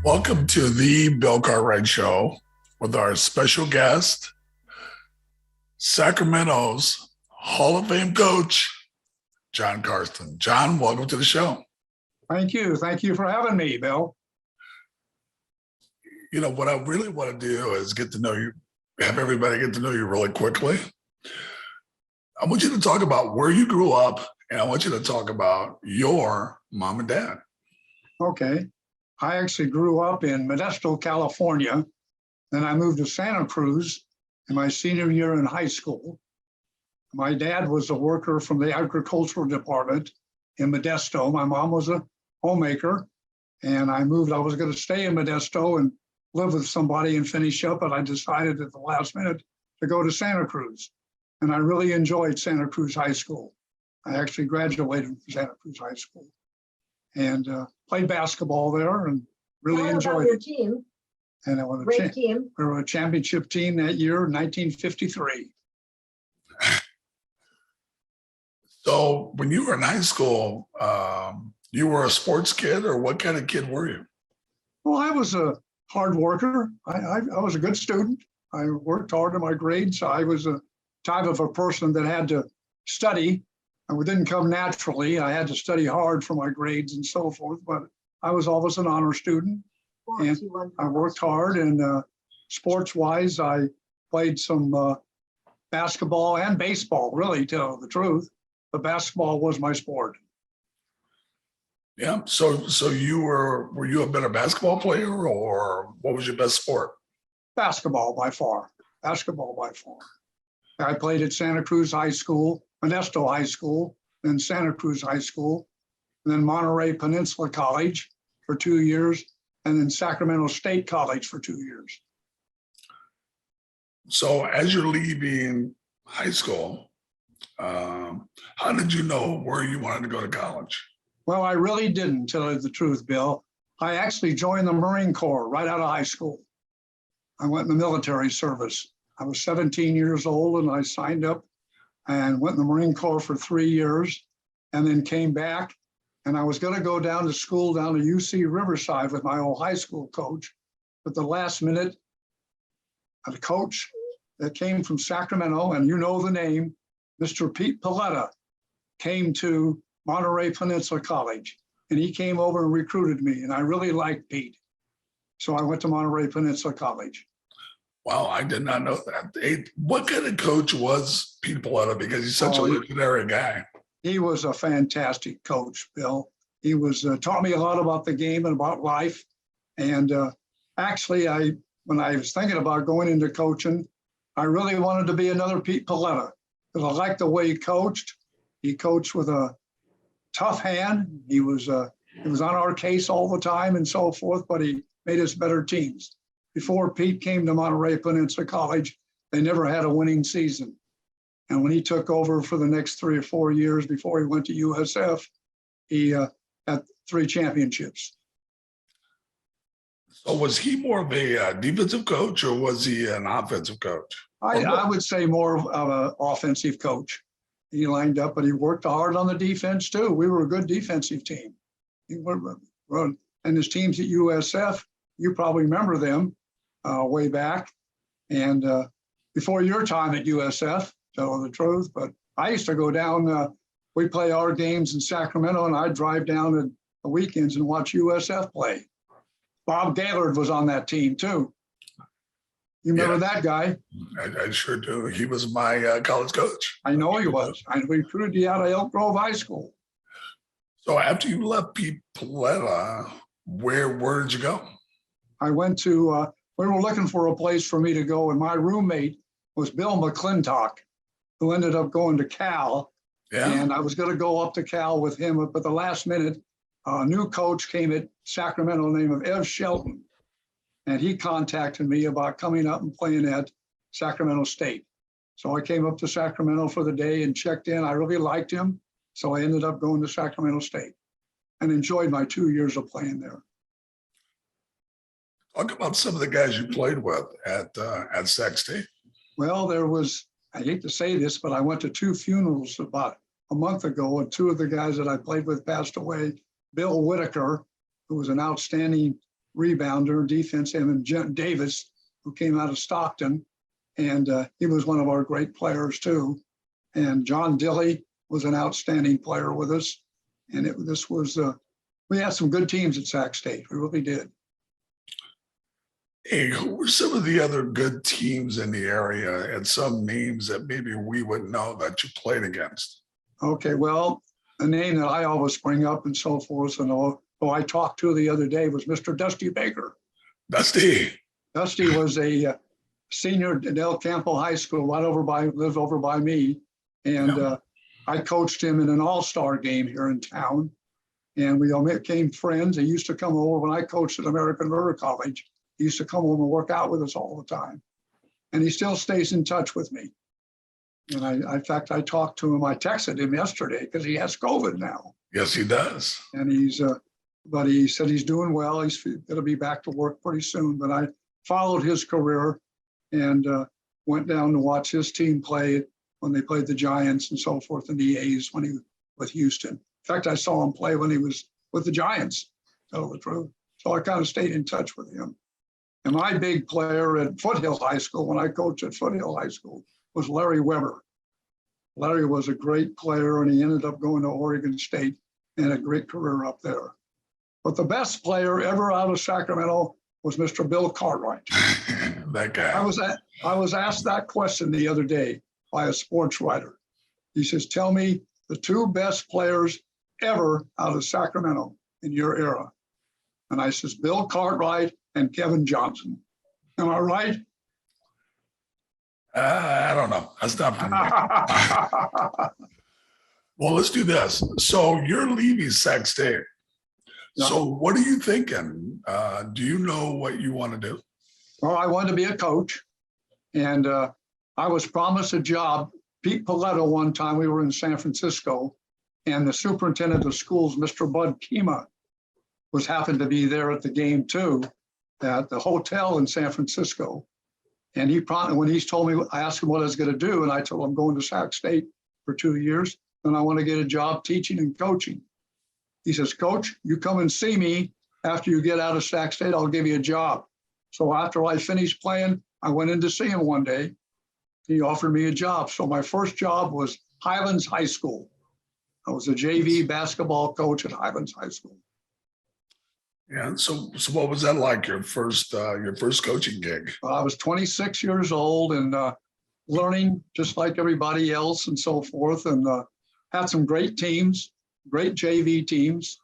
Welcome to the Bill Cartwright Show with our special guest, Sacramento's Hall of Fame coach, John Karsten. John, welcome to the show. Thank you. Thank you for having me, Bill. You know, what I really want to do is get to know you, have everybody get to know you really quickly. I want you to talk about where you grew up, and I want you to talk about your mom and dad. Okay. I actually grew up in Modesto, California. Then I moved to Santa Cruz in my senior year in high school. My dad was a worker from the agricultural department in Modesto. My mom was a homemaker, and I was going to stay in Modesto and live with somebody and finish up, but I decided at the last minute to go to Santa Cruz. And I really enjoyed Santa Cruz High School. I actually graduated from Santa Cruz High School and played basketball there and really enjoyed it. Team. And I won Great team. We were a championship team that year, 1953. So when you were in high school, you were a sports kid, or what kind of kid were you? Well, I was a hard worker. I was a good student. I worked hard in my grades. I was a type of a person that had to study. And it didn't come naturally. I had to study hard for my grades and so forth, but I was always an honor student. And I worked hard, and sports-wise, I played some basketball and baseball, really, to tell the truth. But basketball was my sport. Yeah. So were you a better basketball player, or what was your best sport? Basketball by far. Basketball by far. I played at Santa Cruz High School, Modesto High School, then Santa Cruz High School, and then Monterey Peninsula College for 2 years, and then Sacramento State College for 2 years. So as you're leaving high school, how did you know where you wanted to go to college? Well, I really didn't, tell you the truth, Bill. I actually joined the Marine Corps right out of high school. I went in the military service. I was 17 years old, and I signed up and went in the Marine Corps for 3 years, and then came back. And I was going to go down to school down to UC Riverside with my old high school coach. But the last minute, a coach that came from Sacramento, and you know the name, Mr. Pete Paletta, came to Monterey Peninsula College. And he came over and recruited me, and I really liked Pete. So I went to Monterey Peninsula College. Wow, I did not know that. Hey, what kind of coach was Pete Paletta? Because he's such a legendary guy. He was a fantastic coach, Bill. He was taught me a lot about the game and about life. And actually, when I was thinking about going into coaching, I really wanted to be another Pete Paletta because I liked the way he coached. He coached with a tough hand. He was on our case all the time and so forth, but he made us better teams. Before Pete came to Monterey Peninsula College, they never had a winning season. And when he took over for the next 3 or 4 years before he went to USF, he had 3 championships. So was he more of a defensive coach, or was he an offensive coach? I would say more of an offensive coach. He lined up, but he worked hard on the defense too. We were a good defensive team. And his teams at USF, you probably remember them way back. And before your time at USF, tell the truth, but I used to go down, we play our games in Sacramento, and I'd drive down on the weekends and watch USF play. Bob Gaylord was on that team too. You remember that guy? I sure do. He was my college coach. I know he was. I recruited you out of Elk Grove High School. So after you left Pete Paletta, where did you go? I went to, we were looking for a place for me to go, and my roommate was Bill McClintock, who ended up going to Cal. Yeah. And I was going to go up to Cal with him, but the last minute, a new coach came at Sacramento named Ev Shelton. And he contacted me about coming up and playing at Sacramento State. So I came up to Sacramento for the day and checked in. I really liked him. So I ended up going to Sacramento State and enjoyed my 2 years of playing there. Talk about some of the guys you played with at Sac State. Well, I hate to say this, but I went to 2 funerals about a month ago, and 2 of the guys that I played with passed away. Bill Whitaker, who was an outstanding rebounder, defense, him and Jen Davis, who came out of Stockton. And he was one of our great players too. And John Dilley was an outstanding player with us. And we had some good teams at Sac State. We really did. Hey, who were some of the other good teams in the area and some names that maybe we wouldn't know that you played against? Okay, well, a name that I always bring up and so forth, and who I talked to the other day was Mr. Dusty Baker. Dusty. Dusty was a senior at El Campo High School, lived over by me. And I coached him in an all-star game here in town. And we all became friends. He used to come over when I coached at American River College. He used to come over and work out with us all the time. And he still stays in touch with me. And in fact, I talked to him. I texted him yesterday because he has COVID now. Yes, he does. And but he said he's doing well. He's going to be back to work pretty soon. But I followed his career and went down to watch his team play when they played the Giants and so forth in the A's when he was with Houston. In fact, I saw him play when he was with the Giants, to tell the truth. So I kind of stayed in touch with him. And my big player at Foothill High School, when I coached at Foothill High School, was Larry Weber. Larry was a great player, and he ended up going to Oregon State and a great career up there. But the best player ever out of Sacramento was Mr. Bill Cartwright. That guy. I was asked that question the other day by a sports writer. He says, tell me the two best players ever out of Sacramento in your era. And I says, Bill Cartwright and Kevin Johnson. Am I right? I don't know. That's not for me. Well, let's do this. So you're leaving Sac State. Yeah. So what are you thinking? Do you know what you want to do? Well, I wanted to be a coach. And I was promised a job. Pete Paletto, one time we were in San Francisco, and the superintendent of schools, Mr. Bud Kima, happened to be there at the game too, at the hotel in San Francisco. And when he told me, I asked him what I was going to do, and I told him I'm going to Sac State for 2 years, and I want to get a job teaching and coaching. He says, Coach, you come and see me after you get out of Sac State, I'll give you a job. So after I finished playing, I went in to see him one day. He offered me a job. So my first job was Highlands High School. I was a JV basketball coach at Highlands High School. Yeah. So what was that like? Your first coaching gig? I was 26 years old and learning just like everybody else and so forth, and had some great teams, great JV teams.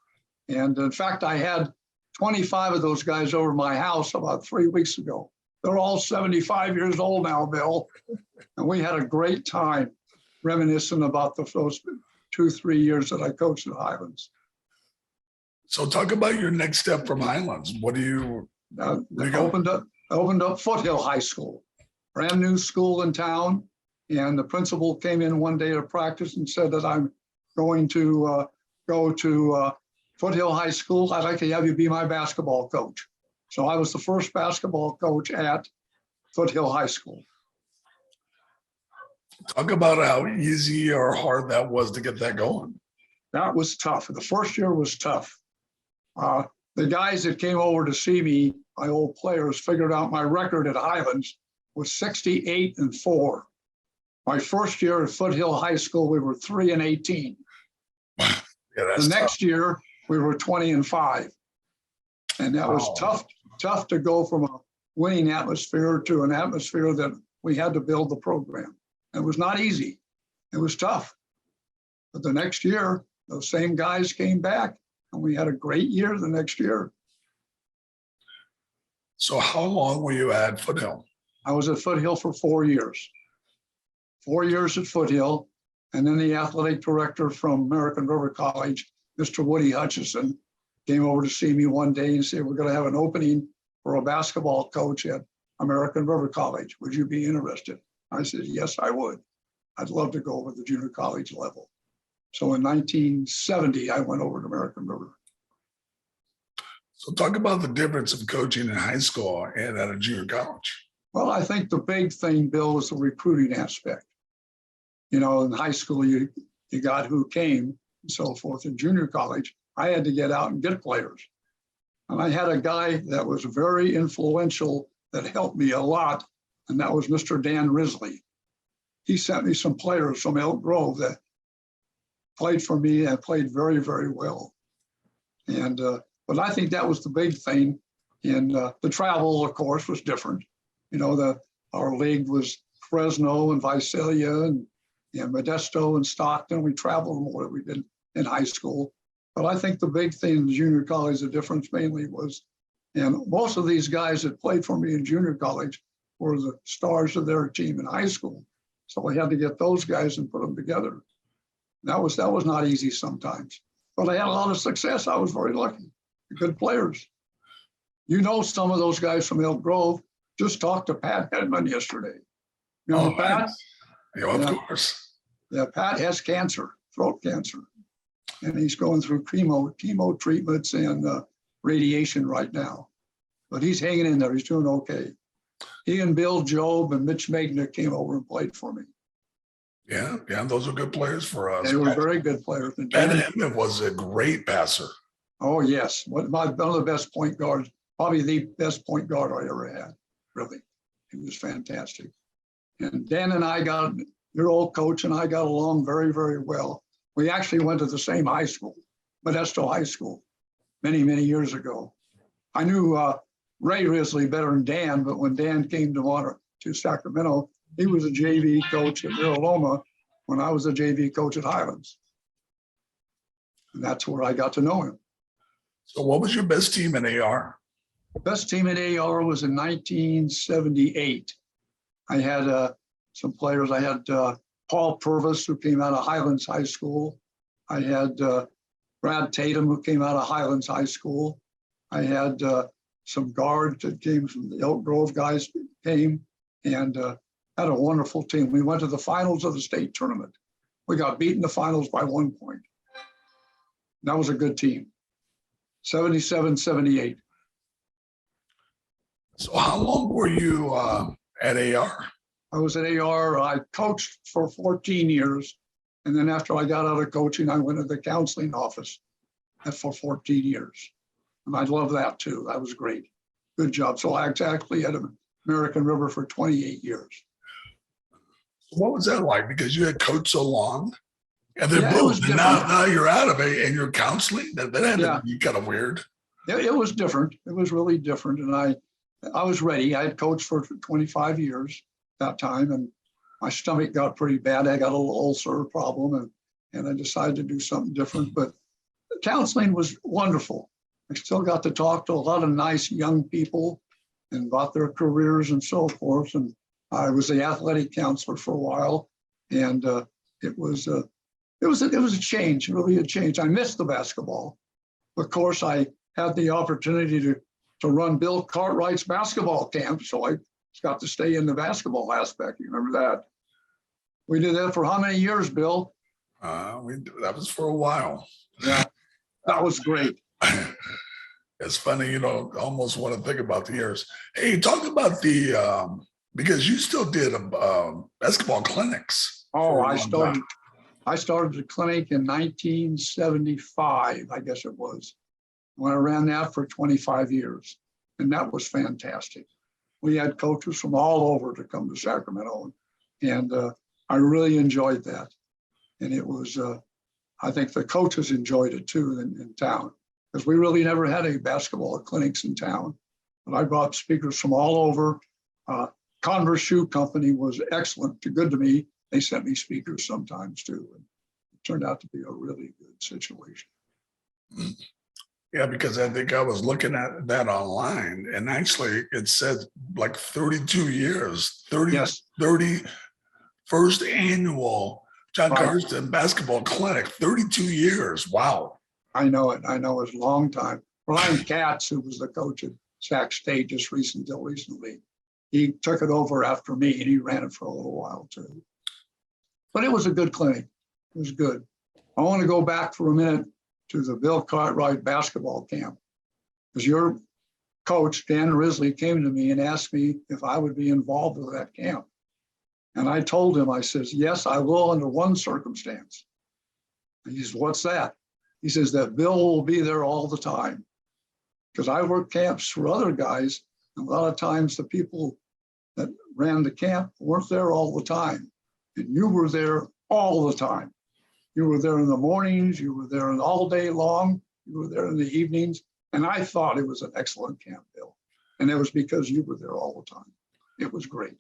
And in fact, I had 25 of those guys over my house about 3 weeks ago. They're all 75 years old now, Bill. And we had a great time reminiscing about those 2-3 years that I coached at Highlands. So talk about your next step from Highlands. What do you? Opened up Foothill High School, brand new school in town. And the principal came in one day to practice and said that I'm going to go to Foothill High School. I'd like to have you be my basketball coach. So I was the first basketball coach at Foothill High School. Talk about how easy or hard that was to get that going. That was tough. The first year was tough. The guys that came over to see me, my old players, figured out my record at Highlands was 68-4. My first year at Foothill High School, we were 3-18. Yeah, that's the next year, we were 20-5. And that was tough to go from a winning atmosphere to an atmosphere that we had to build the program. It was not easy. It was tough. But the next year, those same guys came back, and we had a great year the next year. So how long were you at Foothill? I was at Foothill for 4 years. 4 years at Foothill, and then the athletic director from American River College, Mr. Woody Hutchison, came over to see me one day and said, we're going to have an opening for a basketball coach at American River College. Would you be interested? I said, yes, I would. I'd love to go over the junior college level. So in 1970, I went over to American River. So talk about the difference of coaching in high school and at a junior college. Well, I think the big thing, Bill, was the recruiting aspect. You know, in high school, you got who came and so forth. In junior college, I had to get out and get players. And I had a guy that was very influential that helped me a lot, and that was Mr. Dan Risley. He sent me some players from Elk Grove that played for me and played very, very well. And but I think that was the big thing. And the travel, of course, was different. You know, our league was Fresno and Visalia and Modesto and Stockton. We traveled more than we did in high school. But I think the big thing in junior college, the difference mainly was, and most of these guys that played for me in junior college were the stars of their team in high school. So I had to get those guys and put them together. That was not easy sometimes, but I had a lot of success. I was very lucky. Good players. You know, some of those guys from Elk Grove. Just talked to Pat Hedman yesterday. You know, Pat? Yeah, of course. Yeah, Pat has cancer, throat cancer, and he's going through chemo treatments and radiation right now. But he's hanging in there. He's doing okay. He and Bill Job and Mitch Magna came over and played for me. Yeah, those were good players for us. They were very good players. And Pat Hedman was a great passer. Oh, yes. One of the best point guards, probably the best point guard I ever had, really. He was fantastic. And Dan and I your old coach and I got along very, very well. We actually went to the same high school, Modesto High School, many, many years ago. I knew Ray Risley better than Dan, but when Dan came to Sacramento, he was a JV coach at Loma when I was a JV coach at Highlands. And that's where I got to know him. So what was your best team in AR? Best team in AR was in 1978. I had some players. I had Paul Purvis, who came out of Highlands High School. I had Brad Tatum, who came out of Highlands High School. I had some guards that came from the Elk Grove guys came, and had a wonderful team. We went to the finals of the state tournament. We got beaten in the finals by 1 point. That was a good team. 77, 78. So how long were you at AR? I was at AR. I coached for 14 years. And then after I got out of coaching, I went to the counseling office for 14 years. And I love that too. That was great. Good job. So I actually had American River for 28 years. What was that like? Because you had coached so long, and then Yeah, it was boom, now you're out of it and you're counseling. That had to be kind of weird. It was different. It was really different. And I was ready. I had coached for 25 years that time, and my stomach got pretty bad. I got a little ulcer problem, and I decided to do something different. But counseling was wonderful. I still got to talk to a lot of nice young people and about their careers and so forth. And I was the athletic counselor for a while, and it was a change, really a change. I missed the basketball. Of course, I had the opportunity to run Bill Cartwright's basketball camp, so I got to stay in the basketball aspect. You remember that? We did that for how many years, Bill? That was for a while. Yeah, that was great. It's funny, you know, almost want to think about the years. Hey, talk about the because you still did basketball clinics. Oh, I started the clinic in 1975, I guess it was. When I ran that for 25 years, and that was fantastic. We had coaches from all over to come to Sacramento, and I really enjoyed that. And it was, I think the coaches enjoyed it too in town, because we really never had any basketball clinics in town. But I brought speakers from all over. Converse Shoe Company was excellent, good to me. They sent me speakers sometimes too. And it turned out to be a really good situation. Yeah, because I think I was looking at that online, and actually it said like 32 years, 31st annual John Karsten basketball clinic, 32 years. Wow. I know it. I know it's a long time. Brian Katz, who was the coach at Sac State just recently, he took it over after me, and he ran it for a little while too. But it was a good clinic. It was good. I want to go back for a minute to the Bill Cartwright basketball camp, because your coach, Dan Risley, came to me and asked me if I would be involved with that camp. And I told him, I says, yes, I will under one circumstance. And he says, what's that? He says that Bill will be there all the time. because I worked camps for other guys. And a lot of times the people that ran the camp weren't there all the time. And you were there all the time. You were there in the mornings, you were there all day long, you were there in the evenings. And I thought it was an excellent camp, Bill. And it was because you were there all the time. It was great.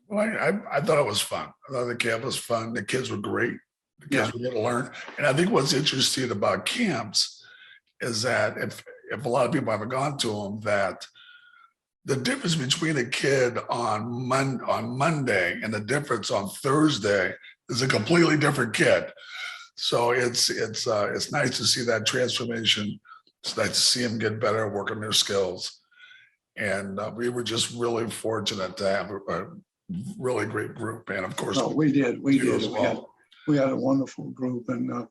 Well, I thought it was fun. I thought the camp was fun. The kids were great. The kids were going to learn. And I think what's interesting about camps is that if a lot of people haven't gone to them, that the difference between a kid on Monday and the difference on Thursday is a completely different kid. So it's nice to see that transformation. It's nice to see them get better, work on their skills. And we were just really fortunate to have a really great group. And of course, we did. As well. We had a wonderful group, and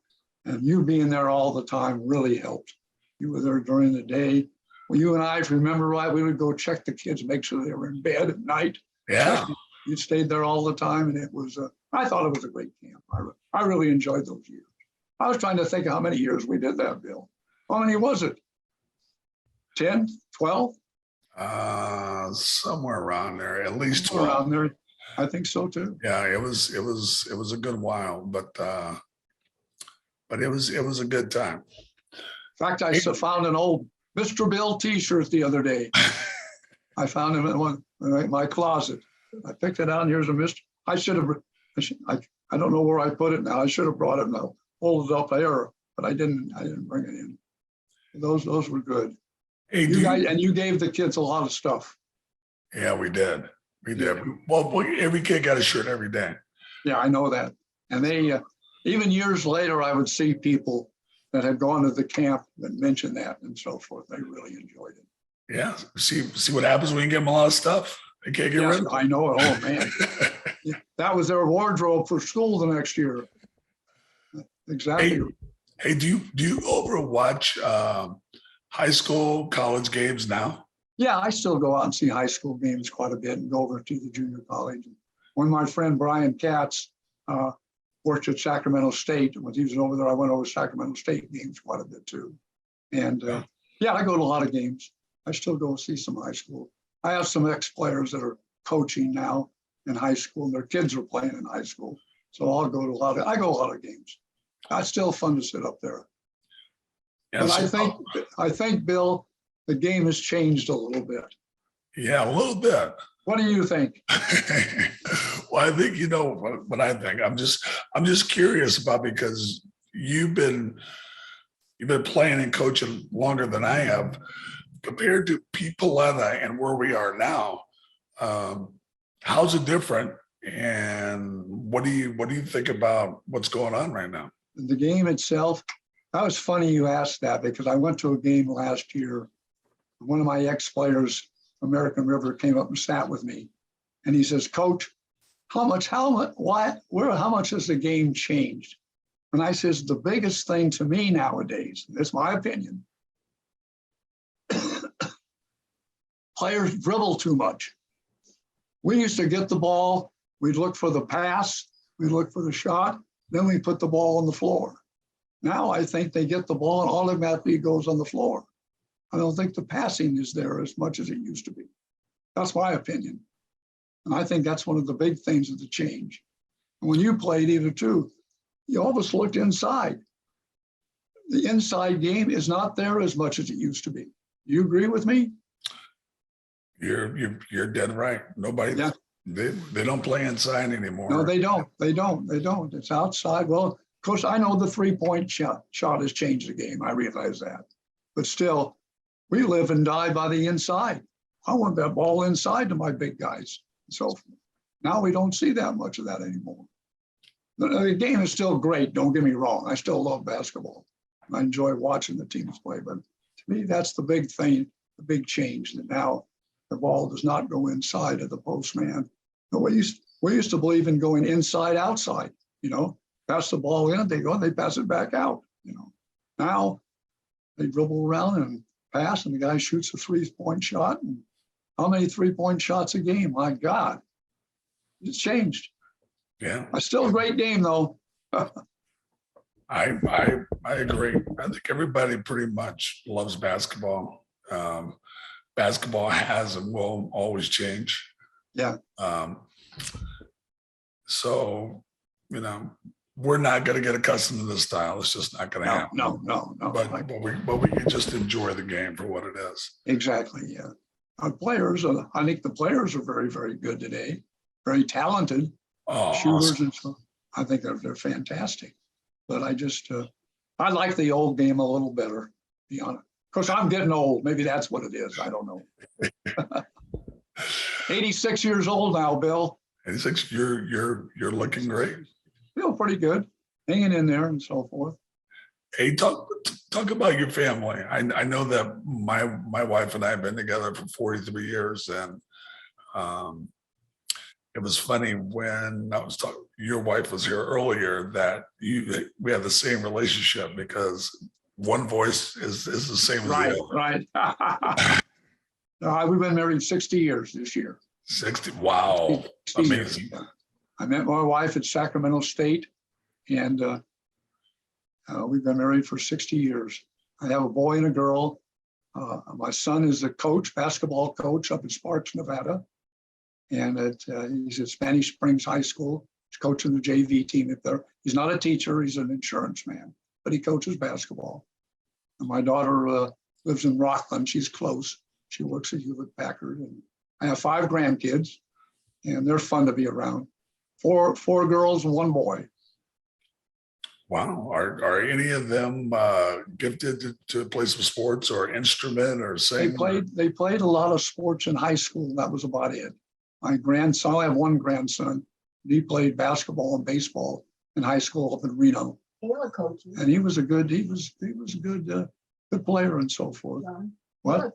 you being there all the time really helped. You were there during the day. Well, you and I, if you remember right, we would go check the kids, make sure they were in bed at night. Yeah. You stayed there all the time, and it was, I thought it was a great camp. I really enjoyed those years. I was trying to think of how many years we did that, Bill. How many was it? 10, 12? Somewhere around there, at least 12. Around there. I think so too. Yeah, it was a good while, but it was a good time. In fact, I found an old Mr. Bill t-shirt the other day. I found him in my closet. I picked it out, and here's a Mr. I don't know where I put it now. I should have brought it now. Hold it up there, but I didn't bring it in. Those were good. Hey, you gave the kids a lot of stuff. Yeah, we did. We did. Well, every kid got a shirt every day. Yeah, I know that. And they, even years later, I would see people that had gone to the camp that mentioned that and so forth. They really enjoyed it. Yeah. See what happens when you give them a lot of stuff. They can't get rid of it. I know it. Oh, man. That was their wardrobe for school the next year. Exactly. Hey, do you overwatch high school, college games now? Yeah, I still go out and see high school games quite a bit and go over to the junior college. When my friend Brian Katz worked at Sacramento State, when he was over there, I went over to Sacramento State games quite a bit too. And I go to a lot of games. I still go see some high school. I have some ex-players that are coaching now in high school, and their kids are playing in high school. So I go to a lot of games. It's still fun to sit up there. Yeah, but I think, Bill, the game has changed a little bit. Yeah, a little bit. What do you think? Well, I think, what I think. I'm just curious about, because you've been playing and coaching longer than I have, compared to Pete Paletta and where we are now. How's it different? And what do you think about what's going on right now? The game itself. That was funny you asked that, because I went to a game last year. One of my ex-players, American River, came up and sat with me, and he says, "Coach, how much has the game changed?" And I says, "The biggest thing to me nowadays, and that's my opinion, players dribble too much. We used to get the ball, we'd look for the pass, we'd look for the shot, then we put the ball on the floor. Now I think they get the ball and automatically it goes on the floor. I don't think the passing is there as much as it used to be. That's my opinion. And I think that's one of the big things of the change. And when you played either too, you always looked inside. The inside game is not there as much as it used to be. Do you agree with me? You're dead right. Nobody, yeah. They don't play inside anymore. No, they don't. It's outside. Well, of course, I know the 3-point shot has changed the game. I realize that. But still, we live and die by the inside. I want that ball inside to my big guys. So now we don't see that much of that anymore. The game is still great. Don't get me wrong. I still love basketball. I enjoy watching the teams play. But to me, that's the big thing, the big change, that now the ball does not go inside of the post man. No, we used to believe in going inside, outside, pass the ball in, they go, and they pass it back out, Now they dribble around and pass, and the guy shoots a 3-point shot. And how many 3-point shots a game? My God, it's changed. Yeah. It's still a great game, though. I agree. I think everybody pretty much loves basketball. Basketball has and will always change. Yeah. So, we're not going to get accustomed to this style. It's just not going to happen. No. But we can just enjoy the game for what it is. Exactly. Yeah. Our players, I think the players are very, very good today. Very talented shooters Awesome. and so. I think they're fantastic. But I like the old game a little better, to be honest. Of course, I'm getting old. Maybe that's what it is. I don't know. 86 years old now, Bill. 86. You're looking great. Feel pretty good, hanging in there and so forth. Hey, talk about your family. I know that my wife and I have been together for 43 years, and it was funny when I was talking. Your wife was here earlier. That we have the same relationship because one voice is the same as the other. Right. We've been married 60 years this year. 60. Wow. 60 Amazing. years. I met my wife at Sacramento State, and we've been married for 60 years. I have a boy and a girl. My son is a coach, basketball coach up in Sparks, Nevada. And he's at Spanish Springs High School. He's coaching the JV team up there. He's not a teacher, he's an insurance man, but he coaches basketball. And my daughter lives in Rockland. She's close. She works at Hewlett Packard. And I have 5 grandkids, and they're fun to be around. Four girls and 1 boy. Wow. Are any of them gifted to play some sports or instrument or sing? They played a lot of sports in high school. That was about it. My grandson, I have 1 grandson. He played basketball and baseball in high school up in Reno. And he was a good player and so forth. What?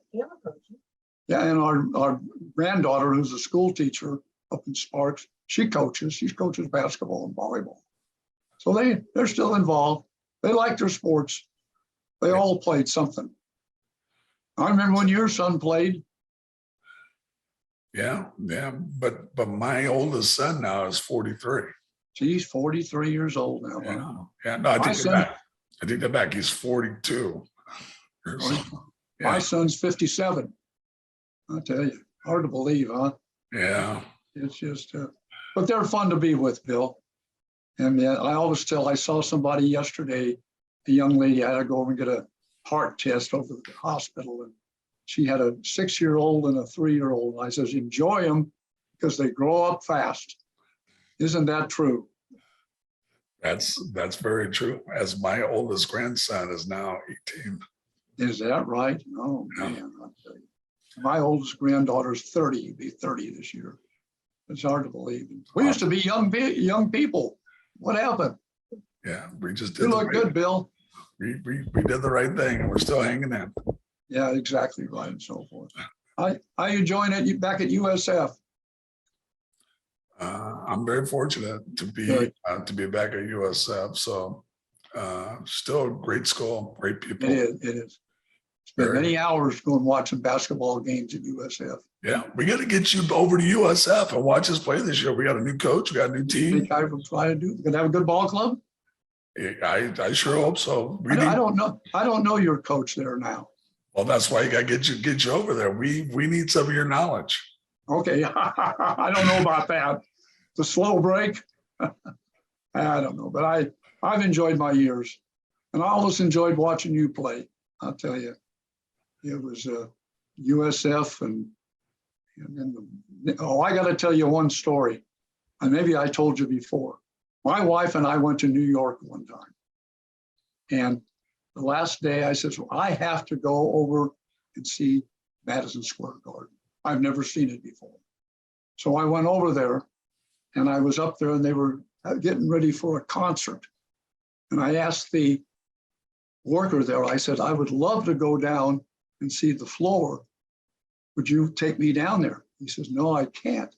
Yeah, and our granddaughter, who's a school teacher up in Sparks, she coaches basketball and volleyball. So they're still involved. They like their sports. They all played something. I remember when your son played. Yeah. But my oldest son now is 43. He's 43 years old now. Yeah. No, I take that back. He's 42. My son's 57. I tell you, hard to believe, huh? Yeah. It's just, but they're fun to be with, Bill. And I always I saw somebody yesterday, a young lady had to go over and get a heart test over at the hospital. And she had a 6-year-old and a 3-year-old. And I says, enjoy them because they grow up fast. Isn't that true? That's very true. As my oldest grandson is now 18. Is that right? Oh, man. I'll tell you. My oldest granddaughter's 30. He'll be 30 this year. It's hard to believe. We used to be young people. What happened? Yeah, we just did. You look good, Bill. We did the right thing, and we're still hanging in. Yeah, exactly right, and so forth. How you enjoying it back at USF? I'm very fortunate to be back at USF. So, still a great school, great people. It is. Spent many hours going watching basketball games at USF. Yeah, we got to get you over to USF and watch us play this year. We got a new coach, we got a new team. I think I will try to do. Gonna have a good ball club. I sure hope so. I don't know. I don't know your coach there now. Well, that's why you got to get you over there. We need some of your knowledge. Okay, I don't know about that. The slow break. I don't know, but I've enjoyed my years, and I always enjoyed watching you play. I'll tell you, it was USF and I got to tell you one story, and maybe I told you before. My wife and I went to New York one time, and the last day I said, well, I have to go over and see Madison Square Garden. I've never seen it before. So I went over there, and I was up there, and they were getting ready for a concert. And I asked the worker there, I said, I would love to go down and see the floor. Would you take me down there? He says, no, I can't.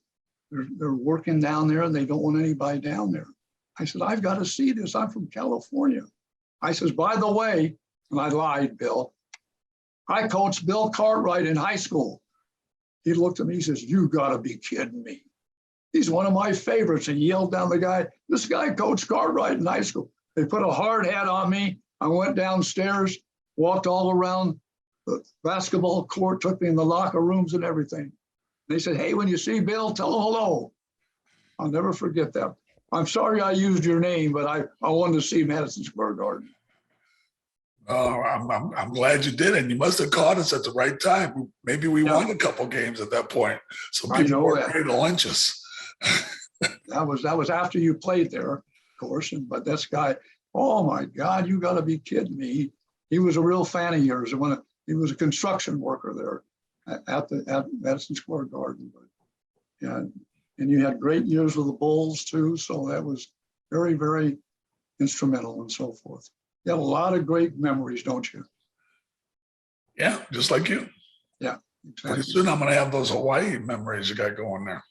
They're working down there, and they don't want anybody down there. I said, I've got to see this. I'm from California. I says, by the way, and I lied, Bill, I coached Bill Cartwright in high school. He looked at me, he says, you got to be kidding me. He's one of my favorites. And he yelled down the guy, this guy coached Cartwright in high school. They put a hard hat on me. I went downstairs, walked all around the basketball court, took me in the locker rooms and everything. They said, hey, when you see Bill, tell him hello. I'll never forget that. I'm sorry I used your name, but I wanted to see Madison Square Garden. Oh, I'm glad you did, and you must have caught us at the right time. Maybe we won a couple games at that point, so people were ready to lynch us. That was after you played there, of course. But this guy, oh my God, you got to be kidding me! He was a real fan of yours. When he was a construction worker there at Madison Square Garden. But, and you had great years with the Bulls too, so that was very, very instrumental and so forth. You have a lot of great memories, don't you? Yeah, just like you. Yeah, exactly. Pretty soon I'm going to have those Hawaii memories you got going there.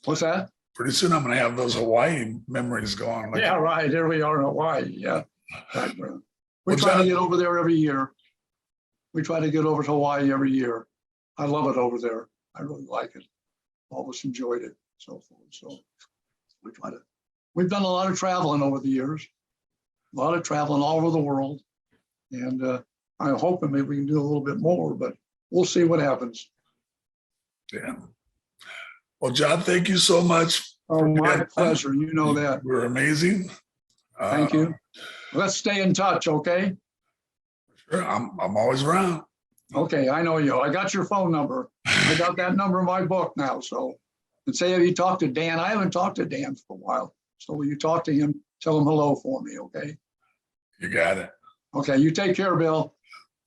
What's that? Pretty soon I'm going to have those Hawaii memories going. Like, yeah, right. Here we are in Hawaii. Yeah. We try to get over there every year. We try to get over to Hawaii every year. I love it over there. I really like it. Always enjoyed it. So forth. So we've done a lot of traveling over the years. A lot of traveling all over the world. And I'm hoping maybe we can do a little bit more, but we'll see what happens. Yeah. Well, John, thank you so much. Oh, my pleasure. You know that. We're amazing. Thank you. Let's stay in touch, okay? Sure. I'm always around. Okay, I know you. I got your phone number. I got that number in my book now. So, and say, have you talked to Dan? I haven't talked to Dan for a while. So will you talk to him? Tell him hello for me, okay? You got it. Okay, you take care, Bill.